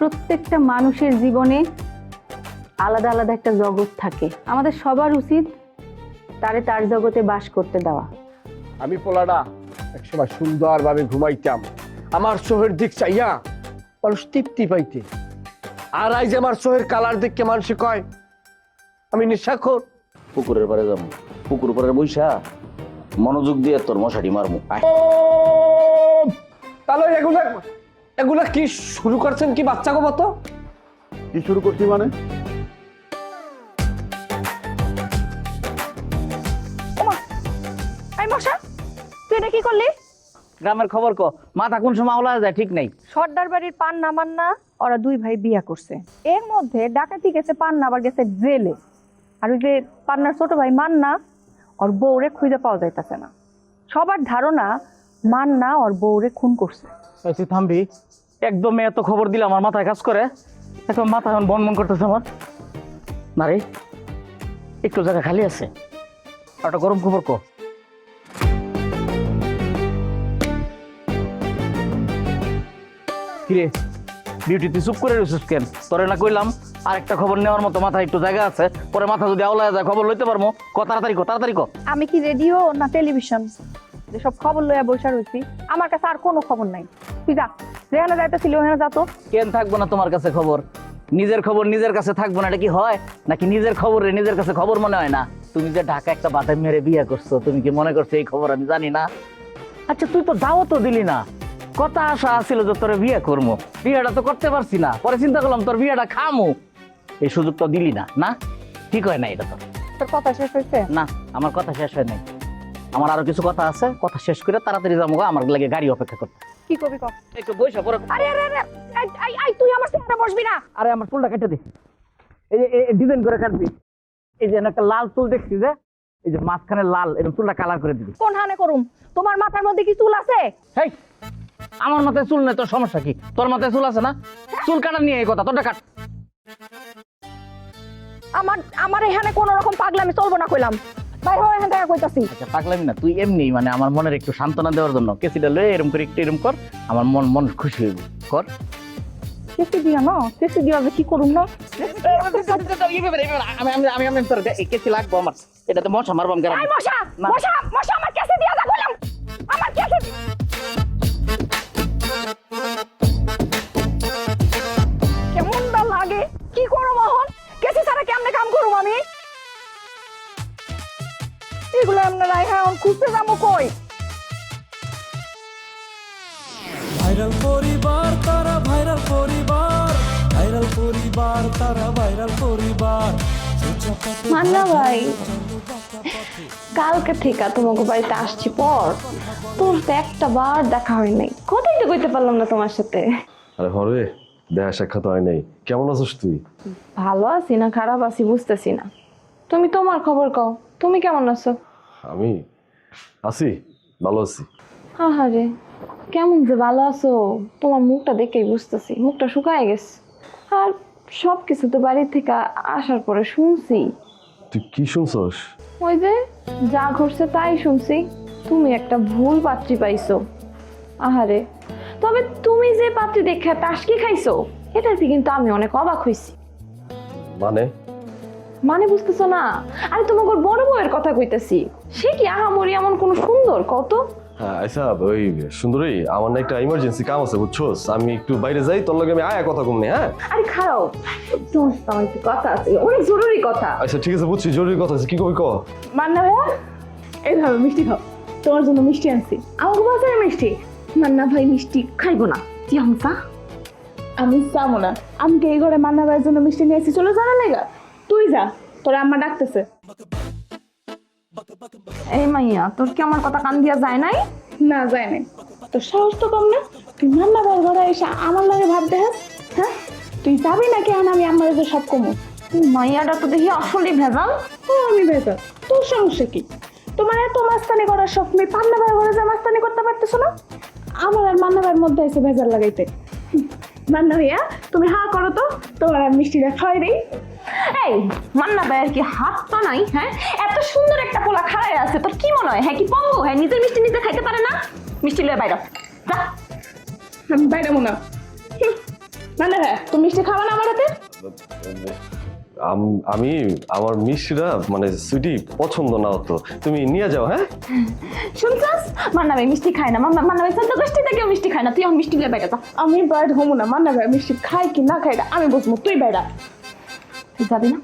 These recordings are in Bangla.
প্রত্যেকটা মানুষের জীবনে আলাদা আলাদা একটা জগৎ থাকে, আমাদের সবার উচিত তারে তার জগতে বাস করতে দেওয়া। আমি পোলাটা একসময় সুন্দরভাবে ঘুমাইতাম, আমার চোখের দিক চাইয়া মানুষ তৃপ্তি পাইতে। আর আজ আমার চোখের কালার দেখে মানুষ কয় আমি নেশাখোর। পুকুরের পারে যাবো, পুকুর পারে বইসা মনোযোগ দিয়ে তোর মশাটি মারমু। তাহলে এগুলা এগুলা কি শুরু করছেন কি বাচ্চা গো মতো? কি শুরু করছি মানে? এই মশা, তুই এটা কি করলি? গ্রামের খবর ক, মাথা কোন সময় আওলা যায় ঠিক নাই। সর্দার বাড়ির পান না মান্না ওরা দুই ভাই বিয়া করছে, এর মধ্যে ডাকাতি গেছে পান্না, আবার গেছে জেলে। আর ওই যে পান্নার ছোট ভাই মান্না ওর বউরে খুঁজে পাওয়া যাইতেছে না। সবার ধারণা মান্না ওর বউরে খুন করছে। তুই থামবি, একদম এত খবর দিলে আমার মাথায় কাজ করে, এখন মাথা এখন বন বন করতেছে আমার। না রে, একটু জায়গা খালি আছে, আর একটা গরম খবর ক। কিরে বিউটি, তুই চুপ করে রয়েছিস কেন? তোরে না কইলাম আর একটা খবর নেওয়ার মতো মাথায় একটু জায়গা আছে, পরে মাথা যদি আওলা যায় খবর লইতে পারবো। তাড়াতাড়ি কো, তাড়াতাড়ি কো। আমি কি রেডিও না টেলিভিশন যে সব খবর লইয়া বসে রয়েছি? আমার কাছে আর কোনো খবর নাই। তুই যা, যেখানে যাইতেছিল ওখানে যা তো। কেন থাকবো না তোমার কাছে খবর? নিজের খবর নিজের কাছে থাকবো না, এটা কি হয় নাকি? নিজের খবর রে নিজের কাছে খবর মনে হয় না? তুমি যে ঢাকা একটা বাদাম মেরে বিয়ে করছো, তুমি কি মনে করছো এই খবর আমি জানি না? আচ্ছা তুই তো দাও তো দিলি না, কথা আশা আছিল যে তোর বিয়ে করবো, বিয়েটা তো করতে পারছি না, পরে চিন্তা করলাম তোর বিয়েটা খামু, এই সুযোগ তো দিলি না। না ঠিক হয় না এটা তো। তোর কথা শেষ হয়েছে? না, আমার কথা শেষ হয় নাই, আমার আরো কিছু কথা আছে, কথা শেষ করে তাড়াতাড়ি যাবো, আমার লাগে গাড়ি অপেক্ষা করতে। কি কবি ক? একটু বইসা পরে। আরে আরে আরে, আই তুই আমার সাথে বসবি না। আরে আমার চুলটা কেটে দে, এই যে ডিজাইন করে কাটবি। এই যে একটা লাল চুল দেখছি যে, এই যে মাঝখানে লাল, এরকম চুলটা কালার করে দিবি। কোন হানে করুম? তোমার মাথার মধ্যে কি চুল আছে? হেই, আমার মাথায় চুল নেই, তোর সমস্যা কি? তোর মাথায় চুল আছে না? চুল কাটা নিয়ে এই কথা, তোরটা কাট। আমার এখানে কোন রকম পাগলামি চলবো না কইলাম। বাইরে হয়ে এখান থেকে কইতাছি। আচ্ছা পাগলামি না, তুই এমনি মানে আমার মনের একটু সান্ত্বনা দেওয়ার জন্য কেসিটা লয়ে এরকম করে একটু এরকম কর, আমার মন খুশি হইব। কর। কেসি দিয়া না, কেসি দিয়া কি করুম না? আমি তোর কেসি লাগবো আমার, এটাতে মশা মারবাম গেলাম। এই মশা, মশা, মশা আমার কেসি দিয়া যা কইলাম। আমার কেসি কেমন দা লাগে? কি করব এখন? কেসি ছাড়া কেমনে কাম করব আমি? এগুলো আমরা রাইহা এখন খুঁজতে যাবো কই? ভাইরাল পরিবার তারা, ভাইরাল পরিবার, ভাইরাল পরিবার তারা, ভাইরাল পরিবার। মান্না ভাই, কালকে থেকে তোমাকে বাড়িতে আসছি পর তোর তো একটা বার দেখা হয় নাই, কথাই তো কইতে পারলাম না তোমার সাথে। আরে হরে, দেখা সাক্ষাৎ হয় নাই। কেমন আছিস তুই? ভালো আছি না খারাপ আছি বুঝতেছি না। তুমি তোমার খবর কও, তুমি কেমন আছো? আমি আছি, ভালো আছি। আহারে, কেমন যে ভালো আছো, তোমার মুখটা দেখেই বুঝতেছি মুখটা শুকায় গেছে। আর সব কিছু তো বাড়ি থেকে আসার পরে শুনছি। তুই কি শুনছস? ওই যে যা ঘটছে তাই শুনছি, তুমি একটা ভুল পাত্রী পাইছো। আহারে, তবে তুমি যে পাত্রী দেখে টাসকি খাইছো এটাতে কিন্তু আমি অনেক অবাক হইছি। মানে? মানে বুঝতেছো না? আরে তোমাকে বড় বউয়ের কথা কইতেছি, সে কি আহামরি এমন কোন সুন্দর কত? হ্যাঁ আচ্ছা, ওই সুন্দরী, আমার না একটা ইমার্জেন্সি কাম আছে বুঝছোস, আমি একটু বাইরে যাই, তোর লগে আমি আয়া কথা কমনি। হ্যাঁ আরে খাও, তোমার সাথে আমার একটু কথা আছে, অনেক জরুরি কথা। আচ্ছা ঠিক আছে, বুঝছি, জরুরি কথা আছে, কি কবি ক। মান্না ভাইয়া, এই ধরো মিষ্টি খাও, তোমার জন্য মিষ্টি আনছি। আমাকে বাসায় মিষ্টি। মান্না ভাই মিষ্টি খাইবো না, কি হামসা? আমি চাবো না, আমি এই ঘরে মান্না ভাইয়ের জন্য মিষ্টি নিয়ে এসেছি, চলে জানা লেগা। তুই যা, তোর আম্মা ডাকতেছে। এই মাইয়া, তোর কি আমার কথা কান দিয়া যায় নাই? না যায় নাই। তোর সাহস তো কম না, তুই মান্না ভাইয়ের ঘরে এসে আমার লাগে ভাব দেখাস। হ্যাঁ, তুই যাবি না কেন? আমি আমার যে সব কমু। মাইয়াটা তো দেখি আসলেই ভেজাল। ও আমি ভেজাল, তোর সমস্যা কি? তোমার এত মাস্তানি করার শখ, তুমি পান্না ভাইয়ের ঘরে যা মাস্তানি করতে পারতেছো না? আমার আর মান্না ভাইয়ের মধ্যে এসে ভেজাল লাগাইতে। মান্না ভাইয়া, তুমি হা করো তো, তোমার আর মিষ্টিটা খাওয়াই দেই। এই মান্না ভাইয়ের কি হাত পা নাই? হ্যাঁ, এত সুন্দর একটা পোলা খাড়াই আছে, তোর কি মনে হয় হ্যাঁ কি পঙ্গু? হ্যাঁ, নিজের মিষ্টি নিজে খাইতে পারে না? মিষ্টি লয়ে বাইরে যা। আমি বাইরে মনে মানে হ্যাঁ তুমি মিষ্টি খাবা না আমার হাতে? আমি আমার মিষ্টিরা মানে সুইটি পছন্দ না হতো, তুমি নিয়ে যাও। হ্যাঁ শুনছাস, মান্না ভাই মিষ্টি খায় না, মান্না ভাই সদ্য গোষ্ঠী থেকেও মিষ্টি খায় না, তুই আমার মিষ্টি লিয়ে বাইরে যা। আমি বাইরে হমু না, মান্না ভাই মিষ্টি খাই কি না খাই আমি বুঝবো, তুই বাইরে। তুই যাবি না?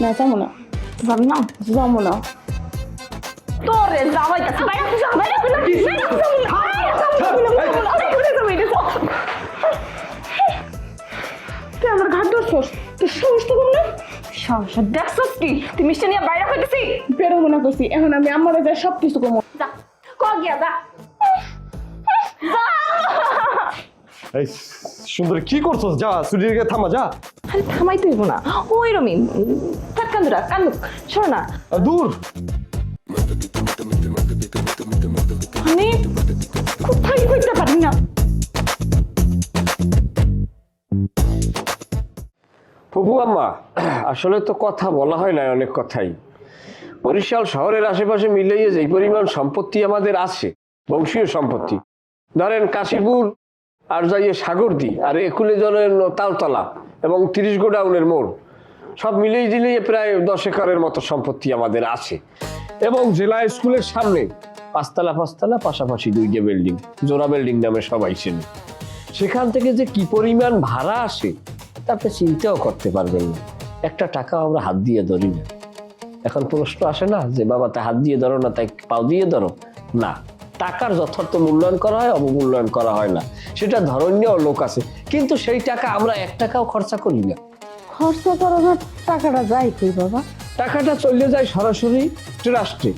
না যাবো না। যাবি না? যাবো না। তোরে যাওয়াই কাছে বাইরে যা, বাইরে যা, তুই আমার ঘাট ধরছস, তুই সাহস তো কম না? সাহস দেখছস কি তুই মিষ্টি নিয়ে বাইরে হইতেছি? বেরোবো না কইছি, এখন আমি আমার যা সব কিছু কমো। যা ক গিয়া যা। এই সুন্দরী কি করছো? যা সুইটিকে থামা, যা। আরে থামাই তুইব না, ওই রমি থাক কান্দুরা কান্দুক, শোনো না। দূর। আমি কোথায় কইতে পারি না। ফুফু আম্মা, আসলে তো কথা বলা হয় না, অনেক কথাই। বরিশাল শহরের আশেপাশে মিলিয়ে যে পরিমাণ সম্পত্তি আমাদের আছে, বংশীয় সম্পত্তি, ধরেন কাশীপুর আর যাইয়ে সাগরদি আর একুলে ধরেন তালতলা এবং 30 গোডাউনের মোড়, সব মিলিয়ে দিলিয়ে প্রায় 10 একরের মতো সম্পত্তি আমাদের আছে। এবং জেলা স্কুলের সামনে 5 তলা পাশাপাশি 2টা বিল্ডিং, জোড়া বিল্ডিং নামে সবাই চেনে। সেখান থেকে যে কি পরিমাণ ভাড়া আসে তাতে চিন্তাও করতে পারবেন না। একটা টাকা আমরা হাত দিয়ে ধরি না। এখন প্রশ্ন আসে না যে বাবা তা হাত দিয়ে ধরো না, তাই পাও দিয়ে ধরো না। টাকার যথার্থ মূল্যায়ন করা হয়, অবমূল্যায়ন করা হয় না। সেটা ধরনীয় লোক আছে, কিন্তু সেই টাকা আমরা 1 টাকাও খরচা করি না। খরচা করানোর টাকাটা যাই কই বাবা? টাকাটা চলে যায় সরাসরি ট্রাস্টে,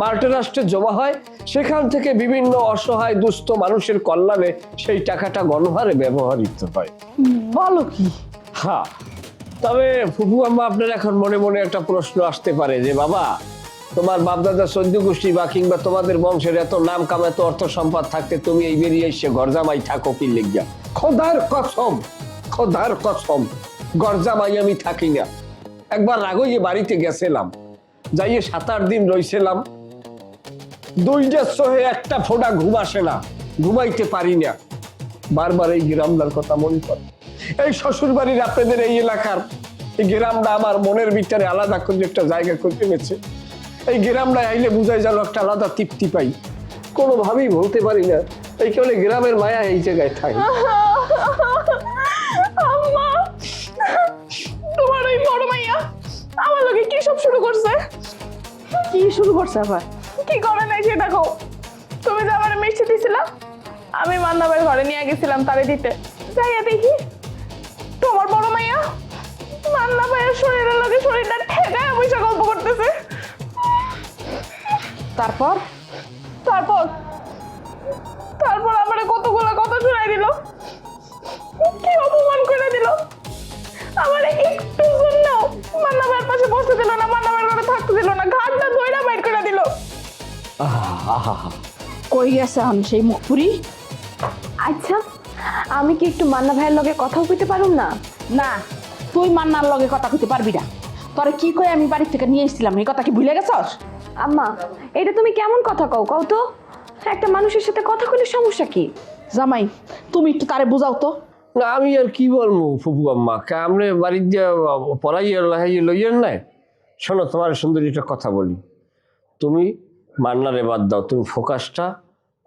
মাল্টিরাষ্ট্রে জমা হয়। সেখান থেকে বিভিন্ন অসহায় দুস্থ মানুষের কল্যাণে সেই টাকাটা গণহারে ব্যবহৃত হয়। বলো কি? হ্যাঁ, তবে ফুফু আম্মা আপনার এখন মনে মনে একটা প্রশ্ন আসতে পারে যে বাবা, তোমার বাপদাদা 14 গোষ্ঠী বা কিংবা তোমাদের বংশের এত নাম কাম এত অর্থ সম্পদ থাকতে তুমি এই বেরিয়ে এসে ঘরজামাই থাকো কি লেগিয়া? খোদার কসম ঘরজামাই আমি থাকি না। একবার রাগইয়ে বাড়িতে গেছিলাম, যাইয়ে 7-8 দিন রইছিলাম। 2টা চোহে একটা ফোঁটা ঘুম আসে না, ঘুমাইতে পারি না। বারবার এই গ্রামটার কথা মনে পড়ে। এই শ্বশুর বাড়ির আপনাদের এই এলাকার এই গ্রামটা আমার মনের ভিতরে আলাদা করে একটা জায়গা করে নিয়েছে। এই গ্রামটা আইলে বুঝাই গেল একটা আলাদা তৃপ্তি পাই, কোনোভাবেই বলতে পারি না। এই কেবল গ্রামের মায়া এই জায়গায় থাকে। আম্মা, তোমার ওই বড় মাইয়া আমার লগে কি সব শুরু করছে? কি শুরু করছে আবার? কি করে নাই সেটা কও। তুমি যে আমার মিষ্টি দিছিলা, আমি মান্না ভাইয়ের ঘরে নিয়ে গেছিলাম তারে দিতে, যাইয়া দেখি তোমার বড় মাইয়া মান্না ভাইয়ের শরীরের লগে শরীরটা ঠেকায় বসে গল্প করতেছে। তারপর তারপর তারপর আমার কতগুলো কথা শোনাই দিল, কি অপমান করে দিল। আমার একটু জন্য মান্না ভাইয়ের পাশে বসতে দিল না, মান্না ভাইয়ের ঘরে থাকতে দিল না, ঘাটটা ধইরা বাইর করে দিল। কই গেছে আমি সেই মুখপুরি? আচ্ছা, আমি কি একটু মান্না ভাইয়ের লগে কথা কইতে পারুম না? না, তুই মান্নার লগে কথা কইতে পারবি না। তোরে কি কই আমি বাড়ি থেকে নিয়ে এসেছিলাম, এই কথা কি ভুলে গেছস? আম্মা, এটা তুমি কেমন কথা কও কও তো? একটা মানুষের সাথে কথা কইলে সমস্যা কি? জামাই, তুমি একটু তারে বুঝাও তো। না আমি আর কি বলবো ফুফু আম্মা, আমরা বাড়ির দিয়ে পড়াইয়ে লইয়ের নাই। শোনো, তোমার সুন্দরী একটা কথা বলি, তুমি মান্নারে বাদ দাও, তুমি ফোকাসটা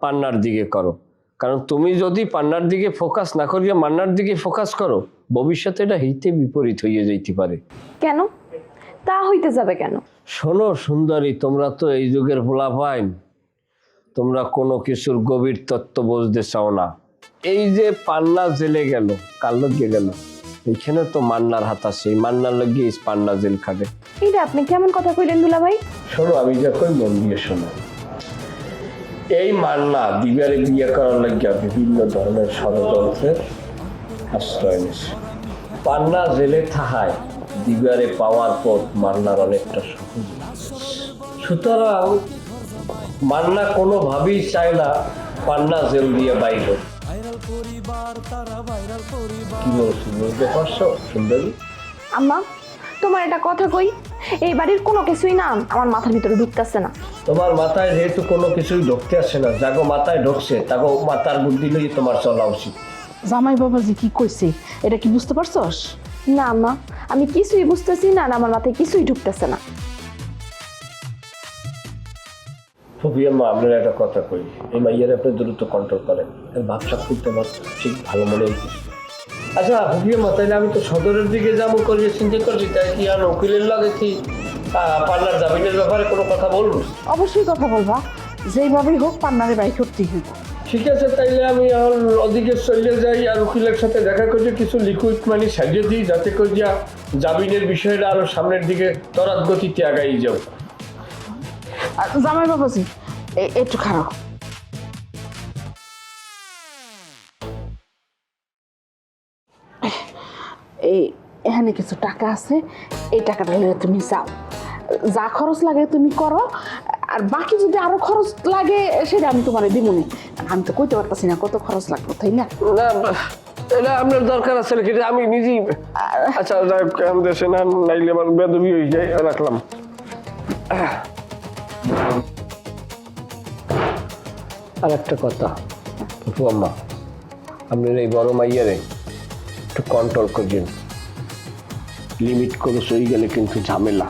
পান্নার দিকে করো। কারণ তুমি যদি পান্নার দিকে ফোকাস না করিয়া মান্নার দিকে ফোকাস করো, ভবিষ্যতে এটা হিতে বিপরীত হইয়া যাইতে পারে। কেন? তা হইতে যাবে কেন? শোনো সুন্দরী, তোমরা তো এই যুগের পোলাপাইন, তোমরা কোনো কিছুর গভীর তত্ত্ব বুঝতে চাও না। এই যে পান্না জেলে গেল, কার লগে গেল? এইখানে তো মান্নার হাত আছে, এই মান্নার লগে পান্না জেল খাবে। এইটা আপনি কেমন কথা কইলেন দুলা ভাই? শোনো, আমি যখন মন দিয়ে শোনো, এই মান্না দিবারে বিয়ে করার লাগিয়া বিভিন্ন ধরনের ষড়যন্ত্রের আশ্রয় নিছে। পান্না জেলে থাকায় দিবারে পাওয়ার পর মান্নার অনেকটা সহজ। সুতরাং মান্না কোনোভাবেই চায় না পান্না জেল দিয়ে বাইর হোক। কি বলছো, বুঝতে পারছো সুন্দরী? আম্মা, তোমার একটা কথা কই, এই বাড়ির কোনো কিছুই না আমার মাথার ভিতরে ঢুকতেছে না। তোমার মাথায় যেহেতু কোনো কিছুই ঢুকতে আসে না, যাগো মাথায় ঢুকছে তাগো মাথার বুদ্ধি লইয়ে তোমার চলা উচিত। জামাই বাবাজি কি কইছে এটা কি বুঝতে পারছস? না মা, আমি কিছুই বুঝতেছি না, আর আমার মাথায় কিছুই ঢুকতেছে না। ফুপিয়াম্মা, আপনার একটা কথা কই, এই মাইয়ার আপনি দ্রুত কন্ট্রোল করেন, এর ভাবটা খুলতে আমার ঠিক ভালো মনে হইতেছে। আচ্ছা ফুপিয়াম্মা, তাইলে আমি তো সদরের দিকে যাবো করিয়ে চিন্তা করছি, তাই কি আর উকিলের লাগে কি পার্লার জামিনের ব্যাপারে কোনো কথা বলবো? অবশ্যই কথা বলবা, যেইভাবেই হোক পান্নারে বাই করতেই হইব। ঠিক আছে, তাইলে আমি এখন ওদিকে চলে যাই আর উকিলের সাথে দেখা করছি, কিছু লিকুইড মানি সাজিয়ে দিই, যাতে করে জামিনের বিষয়টা আরো সামনের দিকে তরাত গতিতে আগাই যাও। জামাই বাবাজি একটু খারাপ। এই এখানে কিছু টাকা আছে, এই টাকাটা নিয়ে তুমি যাও, যা খরচ লাগে তুমি করো, আর বাকি যদি আরো খরচ লাগে সেটা আমি তোমার দিবনি। আমি তো কইতে পারতাছি না কত খরচ লাগবে, তাই না? না, এটা আপনার দরকার আছে নাকি? আমি নিজেই, আচ্ছা দেশে না নাইলে আমার বেদবি হয়ে যায়, রাখলাম। আর একটা কথা ফুফু আম্মা, আপনার এই বড় মাইয়ারে একটু কন্ট্রোল করছেন, লিমিট করে সই গেলে কিন্তু ঝামেলা।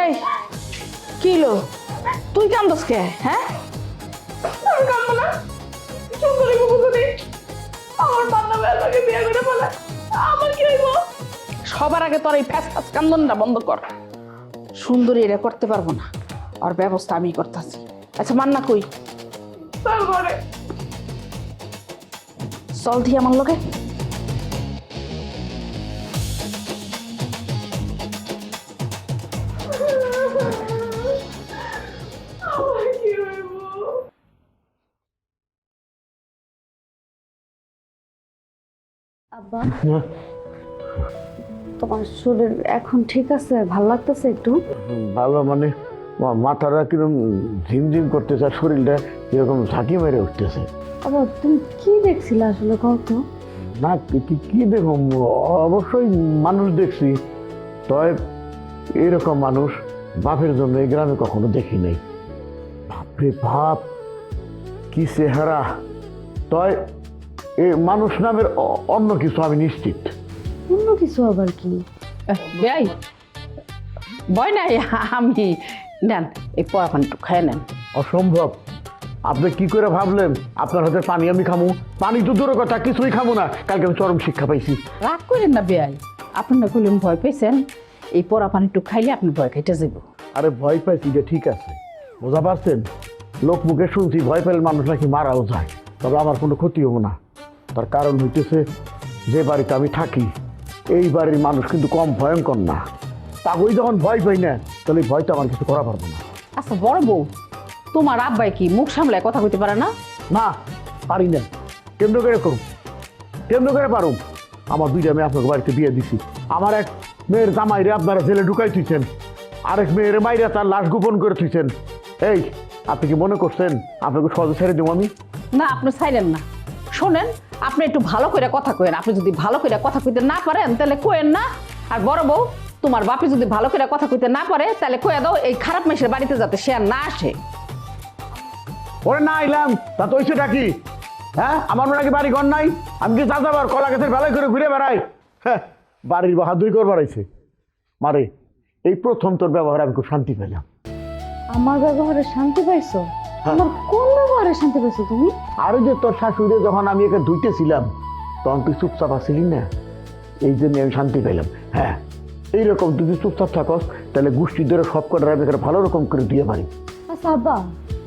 এই কিলো তুই কান্দস কে? হ্যাঁ, আমি কাঁদবো না, চুপ করে বুঝি আমার পান্না বেলাকে বিয়ে করে বলে আমার কি হইব? সবার আগে তোর এই ফ্যাস ফ্যাস কান্দনটা বন্ধ কর। সুন্দরী এটা করতে পারবো না, আর ব্যবস্থা আমি করতেছি। আচ্ছা মান্না কই? তারপরে চল দিয়ে আমার লগে। আমার কি হইব? আব্বা, তোমার শরীর এখন ঠিক আছে? ভাল লাগতেছে একটু? ভালো মানে মাথাটা কিরকম ঝিমঝিম করতেছে আর শরীরটা এরকম ঝাঁকি মেরে উঠতেছে। আব্বা, তুমি কি দেখছিলে আসলে কত? না কি দেখো, অবশ্যই মানুষ দেখছি, তবে এরকম মানুষ বাপের জন্য এই গ্রামে কখনো দেখি নাই। বাপরে বাপ, কি চেহারা! তয় এ মানুষ নামের অন্য কিছু আমি নিশ্চিত। অন্য কিছু আবার কি? বেআই ভয় নাই, আমি নেন এই পরাফান একটু খেয়ে নেন। অসম্ভব! আপনি কি করে ভাবলেন আপনার হাতে পানি আমি খামু? পানি তো দূরের কথা, কিছুই খামু না। কালকে আমি চরম শিক্ষা পাইছি। রাগ করেন না বেআই, আপনি না কইলেন ভয় পেয়েছেন, এই পরাফান একটু খাইলে আপনি ভয় খাইতে যাব। আরে ভয় পাইছি যে ঠিক আছে, বোঝা পারছেন? লোক মুখে শুনছি ভয় পেলে মানুষ নাকি মারাও যায়, তবে আমার কোনো ক্ষতি হবো না। তার কারণ হইতেছে যে বাড়িতে আমি থাকি এই বাড়ির মানুষ কিন্তু কম ভয়ঙ্কর না। তাগই যখন ভয় পাই না, তাহলে এই ভয়টা আমার কিছু করা পারবো না। আচ্ছা বড় বউ, তোমার আব্বাই কি মুখ সামলায় কথা কইতে পারে না? না, পারি না। কেন্দ্র করে করুন, কেন্দ্র করে পারুম। আমার দুইটা মেয়ে আপনাকে বাড়িতে বিয়ে দিছি। আমার এক মেয়ের জামাইরে আপনারা জেলে ঢুকাই থুইছেন, আরেক মেয়ের মাইরে তার লাশ গোপন করে থুইছেন। এই আপনি কি মনে করছেন আপনাকে সহজে ছেড়ে দেবো আমি? না, আপনি ছাইলেন না। শোনেন, আপনি একটু ভালো করে কথা কইেন। আপনি যদি ভালো করে কথা কইতে না পারেন তাহলে কইেন না। আর বড় বউ, তোমার বাপি যদি ভালো করে কথা কইতে না পারে তাহলে কইয়া দাও এই খারাপ মেয়ের বাড়িতে যাতে সে আর না আসে। ওরে না আইলাম তা তো হইছে ডাকি। হ্যাঁ, আমার নাকি বাড়ি ঘর নাই? আমি কি চাচাবার কলা গাছের বেলায় করে ঘুরে বেড়াই? হ্যাঁ, বাড়ির বাহাদুরি করে বেড়াইছে। মারে, এই প্রথম তোর ব্যবহারে আমি খুব শান্তি পেলাম। আমার ব্যবহারে শান্তি পাইছো? আমার কোন ব্যবহারে শান্তি পাইছো তুমি? আরো যে তোর শাশুড়ি যখন আমি একে ধুইতেছিলাম তখন তুই চুপচাপ আসিলি না, এই জন্য আমি শান্তি পেলাম। হ্যাঁ, এইরকম তুই যদি চুপচাপ থাকস তাহলে গোষ্ঠী ধরে সব কটার আমি ভালো রকম করে দিয়ে পারি। আচ্ছা আব্বা,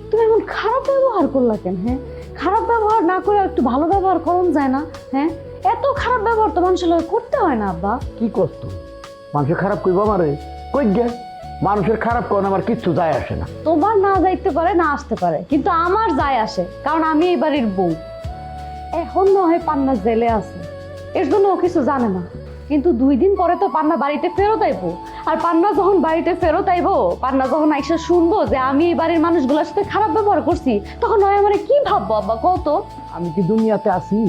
তুমি এমন খারাপ ব্যবহার করলা কেন? হ্যাঁ, খারাপ ব্যবহার না করে একটু ভালো ব্যবহার করুন যায় না? হ্যাঁ, এত খারাপ ব্যবহার তো মানুষের লগে করতে হয় না আব্বা। কি করত মানুষের খারাপ কইবা মারে? কই গে, মানুষের খারাপ কোন আমার কিচ্ছু যায় আসে না। তোমার না যাইতে পারে, না আসতে পারে, কিন্তু আমার যায় আসে, কারণ আমি এই বাড়ির বউ। এখন না হয় পান্না জেলে আছে, এর জন্য ও কিছু জানে না, কিন্তু 2 দিন পরে তো পান্না বাড়িতে ফেরত আইবো। আর পান্না যখন বাড়িতে ফেরত আইবো, পান্না যখন আইসা শুনবো যে আমি এই বাড়ির মানুষগুলোর সাথে খারাপ ব্যবহার করছি, তখন নয় আমার কি ভাববো আব্বা কত? আমি কি দুনিয়াতে আছি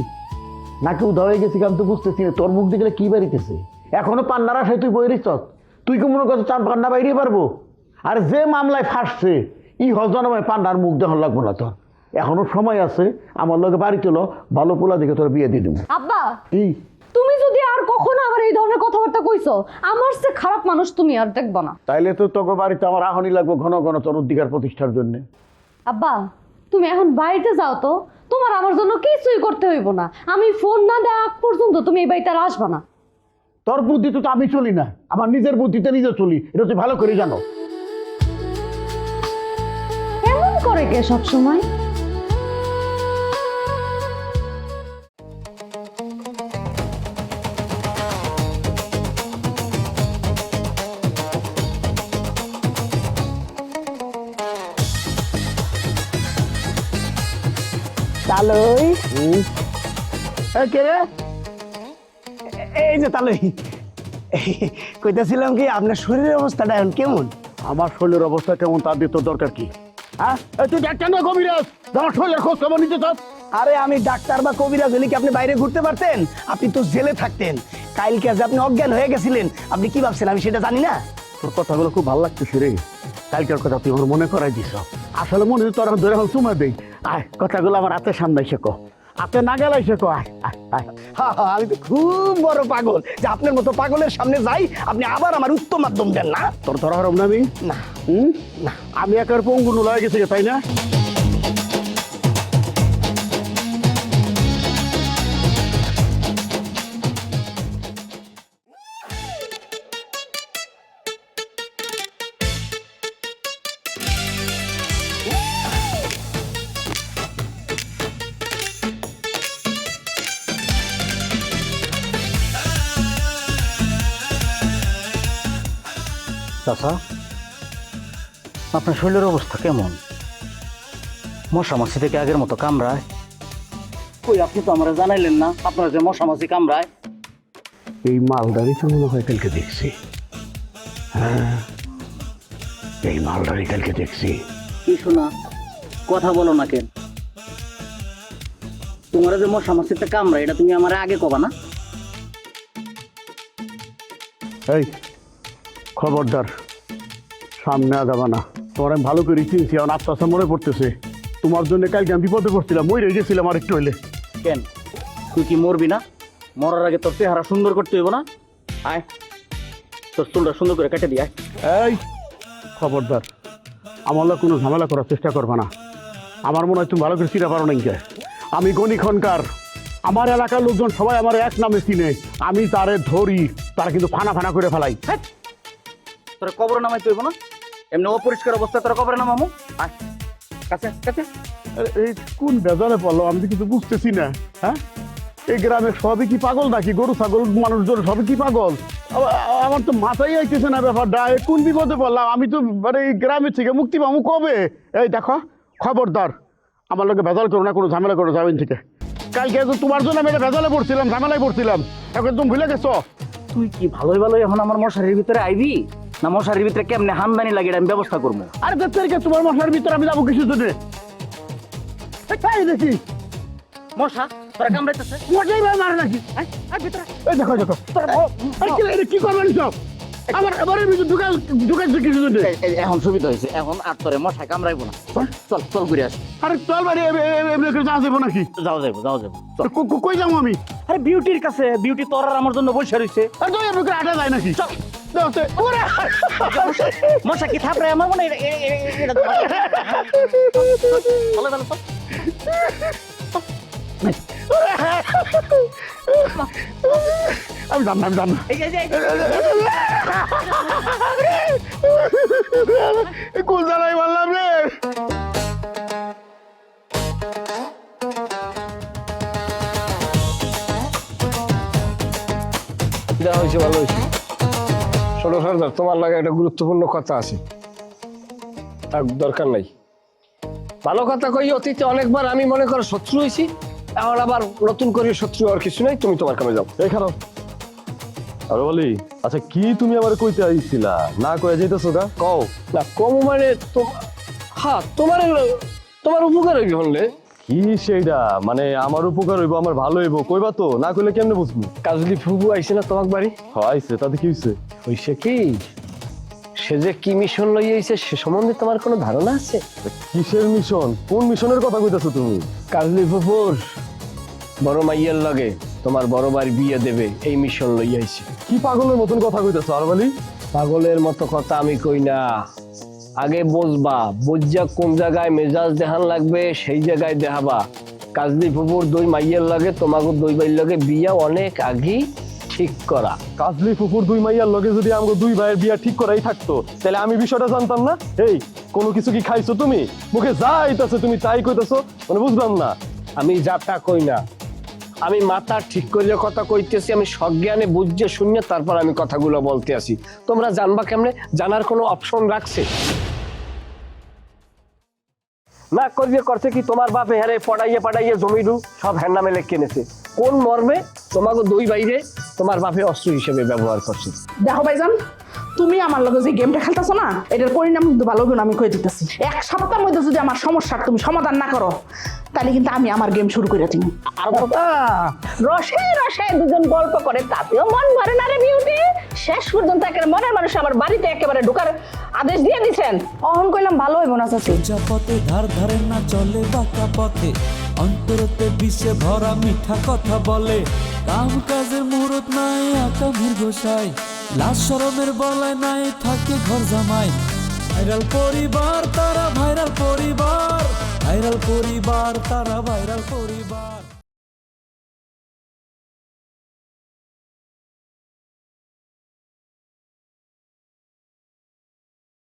নাকি উদা হয়ে গেছি আমি তো বুঝতেছি না, তোর মুখ দেখলে কি বেরিতেছে? এখনো পান্নার আশায় তুই বই রিস, তুই কি মনে করছো চার পান্না বাইরে পারবো? আর যে মামলায় ফাঁসছে ই হজনময় পান্নার মুখ দেখার লাগবো না তোর, এখনো সময় আছে। আমার লগে বাড়ি চলো, ভালো পোলা দেখে তোর বিয়ে দিয়ে দেবো। আব্বা কি তুমি যদি আর কখনো আমার এই ধরনের কথাবার্তা কইছো, আমার সে খারাপ মানুষ তুমি আর দেখবা না। তাইলে তো তোকে বাড়িতে আমার আহনি লাগবো ঘন ঘন তোর অধিকার প্রতিষ্ঠার জন্য। আব্বা তুমি এখন বাড়িতে যাও তো, তোমার আমার জন্য কিছুই করতে হইব না। আমি ফোন না দেওয়া আগ পর্যন্ত তুমি এই বাড়িতে আর আসবা না। তোর বুদ্ধিতে তো আমি চলি না, আমার নিজের বুদ্ধিতে নিজে চলি, এটা তুই ভালো করে জানো। এমন করে কে সব সময়? তালই কে রে? এই যে তালই, কইতাছিলাম কি আপনার শরীরের অবস্থাটা এখন কেমন? আমার শরীরের অবস্থা কেমন তার দিয়ে তোর দরকার কি? হ্যাঁ তুই ডাক্তার না কবিরাজ, আমার শরীরের খোঁজ খবর নিতে চাস? আরে আমি ডাক্তার বা কবিরাজ হলে কি আপনি বাইরে ঘুরতে পারতেন? আপনি তো জেলে থাকতেন। কালকে যে আপনি অজ্ঞান হয়ে গেছিলেন, আপনি কি ভাবছেন আমি সেটা জানি না? তোর কথাগুলো খুব ভালো লাগতেছে রে, কালকের কথা তুই আমার মনে করাই দিস। আসলে মনে হয় তোর ধরে হল চুমা দেই। আয় কথাগুলো আমার হাতের সামনে এসে কো, হাতে না গেলে এসে কো। আয় আয় আয়। হা হা, আমি তো খুব বড় পাগল যে আপনার মতো পাগলের সামনে যাই, আপনি আবার আমার উত্তম মাধ্যম দেন না। তোর ধরা হরম না আমি? না না আমি একার পঙ্গুন লয়ে গেছি তাই না? চাচা, আপনার শরীরের অবস্থা কেমন? মশা মাছি থেকে আগের মতো কামড়ায়? কই আপনি তো আমরা জানাইলেন না আপনার যে মশা মাছি কামড়ায়। এই মালদারি তো মনে হয় কালকে দেখছি। হ্যাঁ এই মালদারি কালকে দেখছি। কি শোনা, কথা বলো না কেন? তোমার যে মশা মাছিতে কামড়ায় এটা তুমি আমার আগে কবা না? এই খবরদার সামনে আগাবা না, তোমার আমি ভালো করে চিনছি, এখন আত্মাশা মনে পড়তেছে। তোমার জন্য কালকে আমি বিপদে পড়ছিলাম, মরে গেছিলাম আর একটু হইলে। কেন তুই কি মরবি না? মরার আগে তোর চেহারা সুন্দর করতে হইব না? আয় তোর চুলটা সুন্দর করে কেটে দিয়ে আয়। এই খবরদার আমার লোক কোনো ঝামেলা করার চেষ্টা করবে না। আমার মনে হয় তুমি ভালো করে চিনা পারো না। আমি গণি খনকার, আমার এলাকার লোকজন সবাই আমার এক নামে চিনে। আমি তারে ধরি, তারা কিন্তু ফানা ফানা করে ফেলাই। তোরা কবর নামাইতে হইব না? এমনি অপরিষ্কার অবস্থা তোরা কবরে নামামু। আয় কাছে কাছে। এই কোন বেজালে পড়লো আমি তো কিছু বুঝতেছি না। হ্যাঁ এই গ্রামের সবই কি পাগল নাকি? গরু ছাগল মানুষজন সবই কি পাগল? আমার তো মাথায় আইতেছে না ব্যাপারটা। কোন বিপদে পড়লাম আমি? তো মানে এই গ্রামের থেকে মুক্তি পাবো কবে? এই দেখো খবরদার আমার লোকে ভেজাল করো না, কোনো ঝামেলা করো যাবেন থেকে। কালকে তো তোমার জন্য আমি এটা ভেজালে পড়ছিলাম, ঝামেলায় পড়ছিলাম, এখন তুমি ভুলে গেছো। তুই কি ভালোই ভালোই এখন আমার মশারির ভিতরে আইবি না? মশারির ভিতরে কেমনে হামদানি লাগে এটা আমি ব্যবস্থা করবো। আরে দেখতে তোমার মশার ভিতরে আমি যাবো কিছু জন্য? দেখি মশা তোরা কামড়াইতেছে। মজাই ভাই মারে নাকি? এই দেখো দেখো কি করবেন সব? আমার এবারের ভিতরে ঢুকাইছে কিছু জন্য। এখন সুবিধা হয়েছে, এখন আর তোরে মশা কামড়াইবো না। চল চল ঘুরে আসি। আরে চল বাড়ি এমনি করে যাওয়া যাবো নাকি? যাও যাবো যাও যাবো। কই যাবো আমি? আরে বিউটির কাছে, বিউটি তোর আর আমার জন্য বসে রয়েছে। আর তো এমনি করে আটা যায় নাকি? চল মশা কি থাপড়ে আমার মনে ভালো ভালো চল। আমি জান না, আমি জান না। কোন জানাই বললাম রে? যা হয়েছে ভালো হয়েছে। ষোলো সর্দার তোমার লাগে একটা গুরুত্বপূর্ণ কথা আছে, তার দরকার নাই। ভালো কথা কই, অতীতে অনেকবার আমি মনে করো শত্রু হয়েছি, এখন আবার নতুন করে শত্রু হওয়ার কিছু নাই। তুমি তোমার কামে যাও। এই খারাপ আরে বলি, আচ্ছা কি তুমি আমার কইতে আইছিলা না কয়ে যাইতেছো গা? কও না কম মানে হ্যাঁ তোমার তোমার উপকার হইবে বললে। কি সেইটা মানে আমার উপকার হইব, আমার ভালো হইব, কইবা তো, না কইলে কেমনে বুঝবো? কাজলি ফুবু আইছে না তোমার বাড়ি? হইছে, তাতে কি হইছে? হইছে কি, সে যে কি মিশন লই আইছে সে সম্বন্ধে তোমার কোনো ধারণা আছে? কিসের মিশন? কোন মিশনের কথা কইতাছো তুমি? কাজলি ফুপুর বড় মাইয়ের লগে তোমার বড় ভাইয়ের বিয়ে দেবে এই মিশন লই আইছে। কি পাগলের মতন কথা কইতাছো আরবালি? পাগলের মতো কথা আমি কই না, আগে বুঝবা, বুঝা কোন জায়গায় মেজাজ দেখান লাগবে সেই জায়গায় দেখাবা। কাজলি ফুপুর দুই মাইয়ের লগে তোমাকে দুই ভাইয়ের লগে বিয়ে অনেক আগেই ঠিক করা। কাজলি ফুফুর দুই মাইয়ার লগে যদি আমগো দুই ভাইয়ের বিয়া ঠিক করাই থাকতো তাহলে আমি বিষয়টা জানতাম না? এই কোনো কিছু কি খাইছো তুমি? মুখে যা আইতাছে তুমি তাই কইতাছো, মানে বুঝলাম না। আমি যাটা কই না, আমি মাথা ঠিক করে কথা কইতেছি, আমি সজ্ঞানে বুঝে শুনে তারপর আমি কথাগুলো বলতে আসি। তোমরা জানবা কেমনে? জানার কোনো অপশন রাখছে না? করছে কি তোমার বাপে হারে পড়াইয়ে জমিডু সব হ্যার নামে লেখে নেছে। কোন মর্মে তোমাকে দুই বাইরে তোমার বাপে অস্ত্র হিসেবে ব্যবহার করছে। দেখো ভাইজান, তুমি আমার লগে যে গেমটা খেলতেছো না, এটার পরিণাম কিন্তু ভালো হবে না, আমি কই দিতেছি। এক সপ্তাহের মধ্যে যদি আমার সমস্যার তুমি সমাধান না করো তাহলে কিন্তু আমি আমার গেম শুরু করে দিব। আর বাবা, রসে রসে দুজন গল্প করে, তাতেও মন ভরে না রে বিউটি। শেষ পর্যন্ত একেবারে মনের মানুষ আমার বাড়িতে একেবারে ঢোকার আদেশ দিয়ে দিছেন। অহন কইলাম ভালো হইব না চাচি। সোজা পথে ধার ধারে না চলে বাঁকা পথে, অন্তরতে বিষে ভরা মিঠা কথা বলে। কাম কাজের মুহূর্ত নাই আকামের গোসাই, লাশ শরমের বলায় নাই থাকে ঘর জামাই। ভাইরাল পরিবার তারা ভাইরাল পরিবার, ভাইরাল পরিবার তারা ভাইরাল পরিবার।